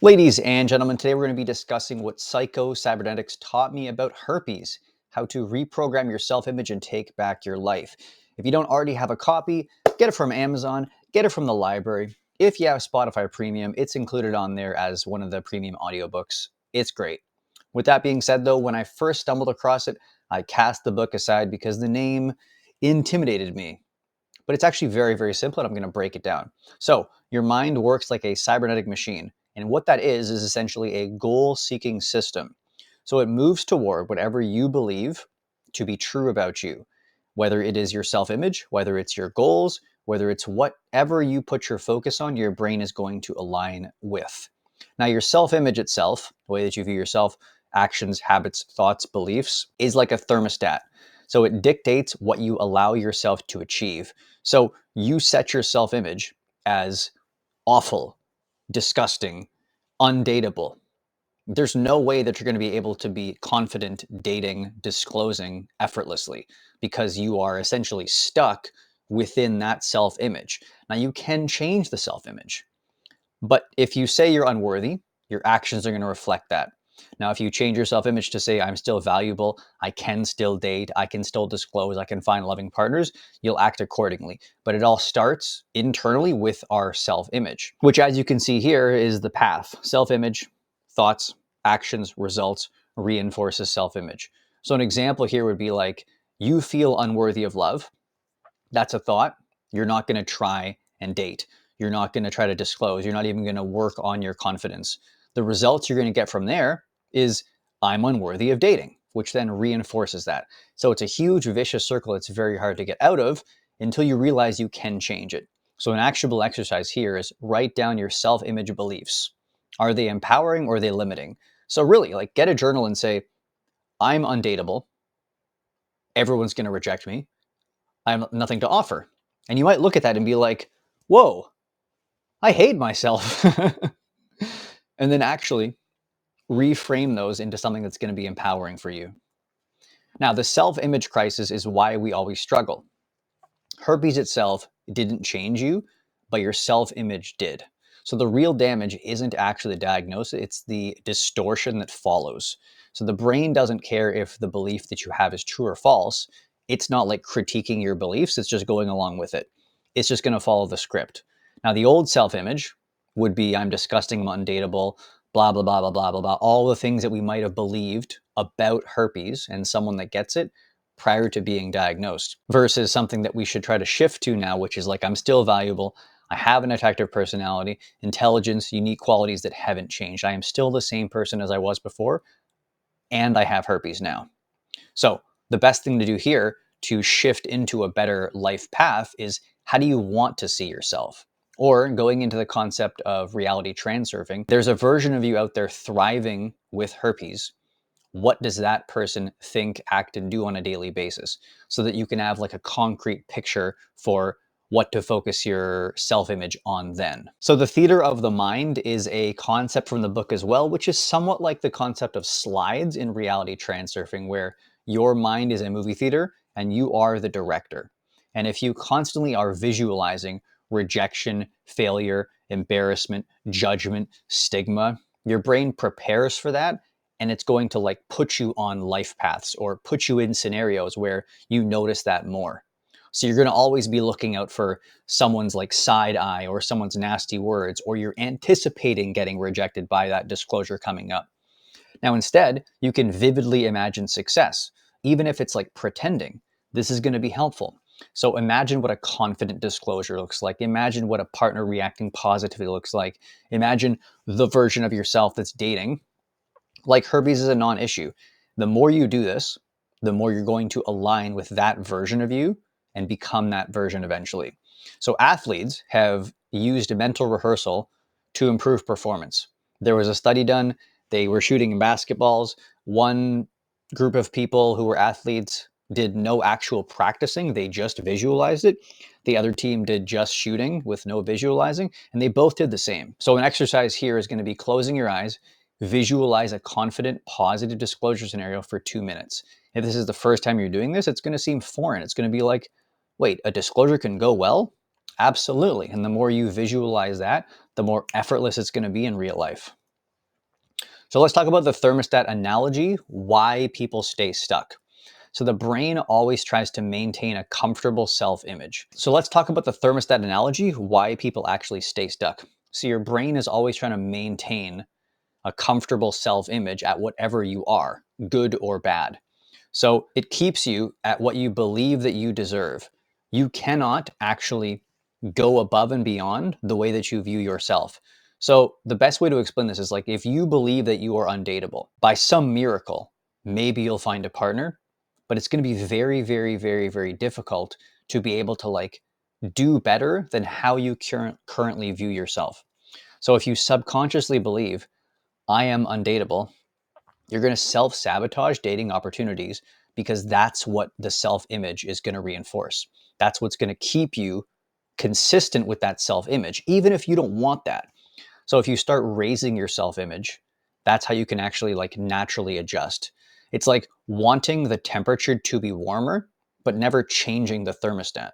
Ladies and gentlemen, today we're going to be discussing what Psycho-Cybernetics taught me about herpes, how to reprogram your self-image and take back your life. If you don't already have a copy, get it from Amazon, get it from the library. If you have Spotify Premium, it's included on there as one of the premium audiobooks. It's great. With that being said, though, when I first stumbled across it, I cast the book aside because the name intimidated me. But it's actually very, very simple, and I'm going to break it down. So your mind works like a cybernetic machine. And what that is essentially a goal-seeking system. So it moves toward whatever you believe to be true about you, whether it is your self-image, whether it's your goals, whether it's whatever you put your focus on, your brain is going to align with. Now, your self-image itself, the way that you view yourself, actions, habits, thoughts, beliefs, is like a thermostat. So it dictates what you allow yourself to achieve. So you set your self-image as awful, disgusting, undateable. There's no way that you're going to be able to be confident dating, disclosing effortlessly because you are essentially stuck within that self-image. Now, you can change the self-image, but if you say you're unworthy, your actions are going to reflect that. Now, if you change your self-image to say, I'm still valuable, I can still date, I can still disclose, I can find loving partners, you'll act accordingly. But it all starts internally with our self-image, which, as you can see here, is the path. Self-image, thoughts, actions, results, reinforces self-image. So an example here would be like, you feel unworthy of love. That's a thought. You're not going to try and date. You're not going to try to disclose. You're not even going to work on your confidence. The results you're going to get from there is I'm unworthy of dating, which then reinforces that. So it's a huge vicious circle. It's very hard to get out of until you realize you can change it. So an actionable exercise here is write down your self-image beliefs. Are they empowering or are they limiting? So really, like, get a journal and say, I'm undateable. Everyone's going to reject me. I have nothing to offer. And you might look at that and be like, whoa, I hate myself. And then actually reframe those into something that's going to be empowering for you. Now, the self-image crisis is why we always struggle. Herpes itself didn't change you, but your self-image did. So the real damage isn't actually the diagnosis, it's the distortion that follows. So the brain doesn't care if the belief that you have is true or false. It's not like critiquing your beliefs, it's just going along with it. It's just going to follow the script. Now, the old self-image would be I'm disgusting, I'm undateable, blah, blah, blah, blah, blah, blah, blah. All the things that we might have believed about herpes and someone that gets it prior to being diagnosed, versus something that we should try to shift to now, which is like, I'm still valuable. I have an attractive personality, intelligence, unique qualities that haven't changed. I am still the same person as I was before, and I have herpes now. So the best thing to do here to shift into a better life path is, how do you want to see yourself? Or going into the concept of reality transurfing, there's a version of you out there thriving with herpes. What does that person think, act, and do on a daily basis, so that you can have like a concrete picture for what to focus your self-image on then. So the theater of the mind is a concept from the book as well, which is somewhat like the concept of slides in reality transurfing, where your mind is a movie theater and you are the director. And if you constantly are visualizing rejection, failure, embarrassment, judgment, stigma, your brain prepares for that, and it's going to like put you on life paths or put you in scenarios where you notice that more. So you're going to always be looking out for someone's like side eye or someone's nasty words, or you're anticipating getting rejected by that disclosure coming up. Now, instead, you can vividly imagine success, even if it's like pretending. This is going to be helpful. So imagine what a confident disclosure looks like. Imagine what a partner reacting positively looks like. Imagine the version of yourself that's dating like herpes is a non-issue. The more you do this, the more you're going to align with that version of you and become that version eventually. So athletes have used mental rehearsal to improve performance. There was a study done. They were shooting basketballs. One group of people who were athletes did no actual practicing. They just visualized it. The other team did just shooting with no visualizing, and they both did the same. So an exercise here is going to be closing your eyes, visualize a confident, positive disclosure scenario for 2 minutes. If this is the first time you're doing this, it's going to seem foreign. It's going to be like, wait, a disclosure can go well? Absolutely. And the more you visualize that, the more effortless it's going to be in real life. So let's talk about the thermostat analogy, why people stay stuck. So the brain always tries to maintain a comfortable self-image. So let's talk about the thermostat analogy, why people actually stay stuck. So your brain is always trying to maintain a comfortable self-image at whatever you are, good or bad. So it keeps you at what you believe that you deserve. You cannot actually go above and beyond the way that you view yourself. So the best way to explain this is like if you believe that you are undateable, by some miracle, maybe you'll find a partner, but it's going to be very, very, very, very difficult to be able to like do better than how you currently view yourself. So if you subconsciously believe I am undateable, you're going to self-sabotage dating opportunities because that's what the self-image is going to reinforce. That's what's going to keep you consistent with that self-image, even if you don't want that. So if you start raising your self-image, that's how you can actually like naturally adjust. It's like wanting the temperature to be warmer, but never changing the thermostat.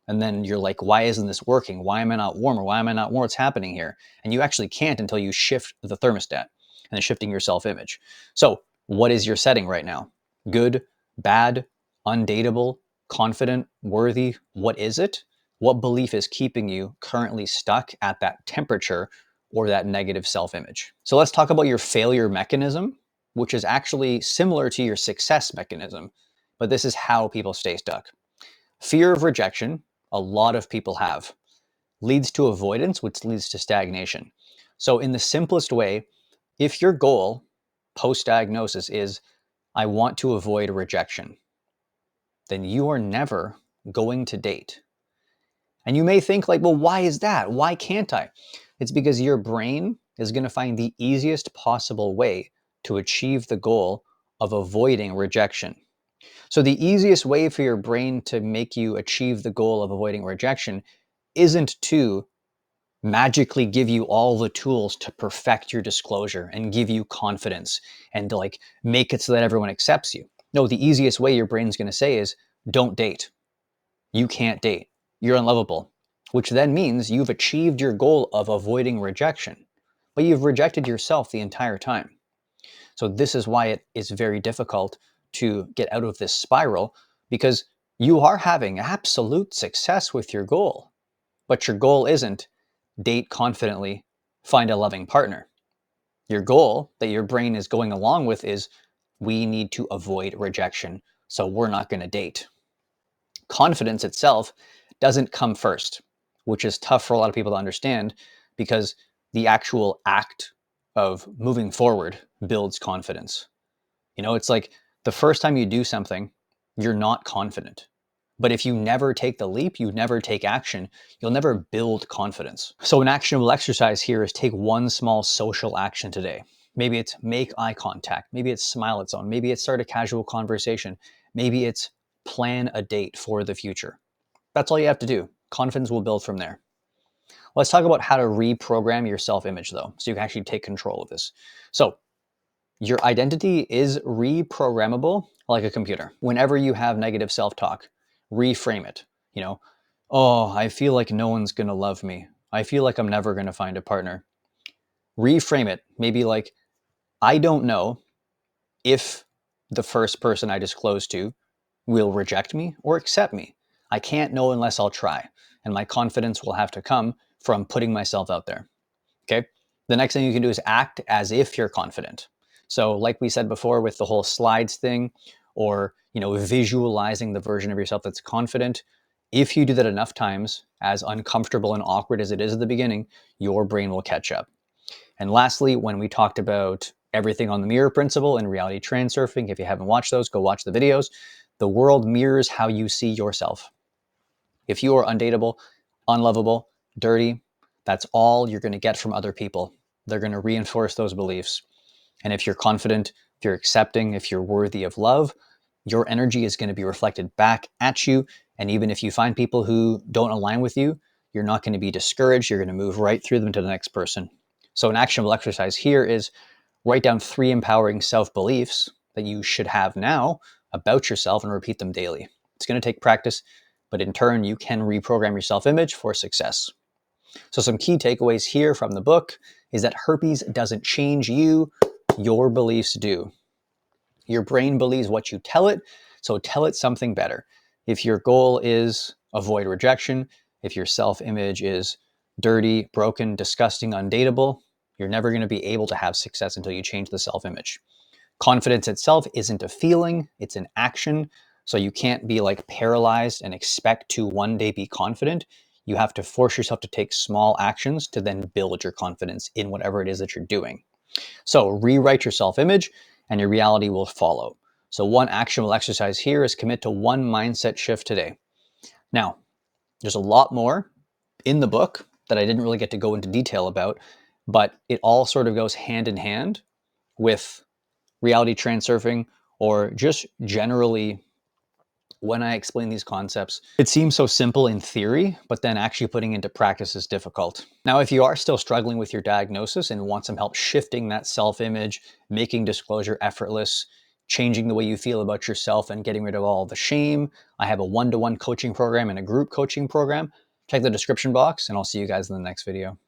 And then you're like, why isn't this working? Why am I not warmer? Why am I not warm? What's happening here? And you actually can't until you shift the thermostat and then shifting your self-image. So what is your setting right now? Good, bad, undateable, confident, worthy? What is it? What belief is keeping you currently stuck at that temperature or that negative self-image? So let's talk about your failure mechanism, which is actually similar to your success mechanism, but this is how people stay stuck. Fear of rejection, a lot of people have, leads to avoidance, which leads to stagnation. So in the simplest way, if your goal post-diagnosis is, I want to avoid rejection, then you are never going to date. And you may think like, well, why is that? Why can't I? It's because your brain is going to find the easiest possible way to achieve the goal of avoiding rejection. So the easiest way for your brain to make you achieve the goal of avoiding rejection isn't to magically give you all the tools to perfect your disclosure and give you confidence and to like make it so that everyone accepts you. No, the easiest way your brain's going to say is don't date. You can't date. You're unlovable, which then means you've achieved your goal of avoiding rejection, but you've rejected yourself the entire time. So this is why it is very difficult to get out of this spiral, because you are having absolute success with your goal, but your goal isn't date confidently, find a loving partner. Your goal that your brain is going along with is we need to avoid rejection, so we're not going to date. Confidence itself doesn't come first, which is tough for a lot of people to understand because the actual act of moving forward builds confidence. You know, it's like the first time you do something, you're not confident. But if you never take the leap, you never take action, you'll never build confidence. So an actionable exercise here is take one small social action today. Maybe it's make eye contact. Maybe it's smile at someone. Maybe it's start a casual conversation. Maybe it's plan a date for the future. That's all you have to do. Confidence will build from there. Let's talk about how to reprogram your self-image though, so you can actually take control of this. So your identity is reprogrammable like a computer. Whenever you have negative self-talk, reframe it. You know, oh, I feel like no one's gonna love me. I feel like I'm never gonna find a partner. Reframe it. Maybe like, I don't know if the first person I disclose to will reject me or accept me. I can't know unless I'll try. And my confidence will have to come from putting myself out there. Okay. The next thing you can do is act as if you're confident. So like we said before with the whole slides thing, or, you know, visualizing the version of yourself that's confident, if you do that enough times, as uncomfortable and awkward as it is at the beginning, your brain will catch up. And lastly, when we talked about everything on the mirror principle and reality transurfing, if you haven't watched those, go watch the videos. The world mirrors how you see yourself. If you are undateable, unlovable, dirty, that's all you're going to get from other people. They're going to reinforce those beliefs. And if you're confident, if you're accepting, if you're worthy of love, your energy is going to be reflected back at you. And even if you find people who don't align with you, you're not going to be discouraged. You're going to move right through them to the next person. So an actionable exercise here is write down 3 empowering self-beliefs that you should have now about yourself and repeat them daily. It's going to take practice, but in turn, you can reprogram your self-image for success. So some key takeaways here from the book is that herpes doesn't change you, your beliefs do. Your brain believes what you tell it, so tell it something better. If your goal is avoid rejection, if your self-image is dirty, broken, disgusting, undateable, you're never going to be able to have success until you change the self-image. Confidence itself isn't a feeling, it's an action. So you can't be like paralyzed and expect to one day be confident. You have to force yourself to take small actions to then build your confidence in whatever it is that you're doing. So rewrite your self-image and your reality will follow. So one actionable exercise here is commit to one mindset shift today. Now, there's a lot more in the book that I didn't really get to go into detail about, but it all sort of goes hand in hand with reality transurfing, or just generally when I explain these concepts. It seems so simple in theory, but then actually putting into practice is difficult. Now, if you are still struggling with your diagnosis and want some help shifting that self-image, making disclosure effortless, changing the way you feel about yourself and getting rid of all the shame, I have a one-to-one coaching program and a group coaching program. Check the description box and I'll see you guys in the next video.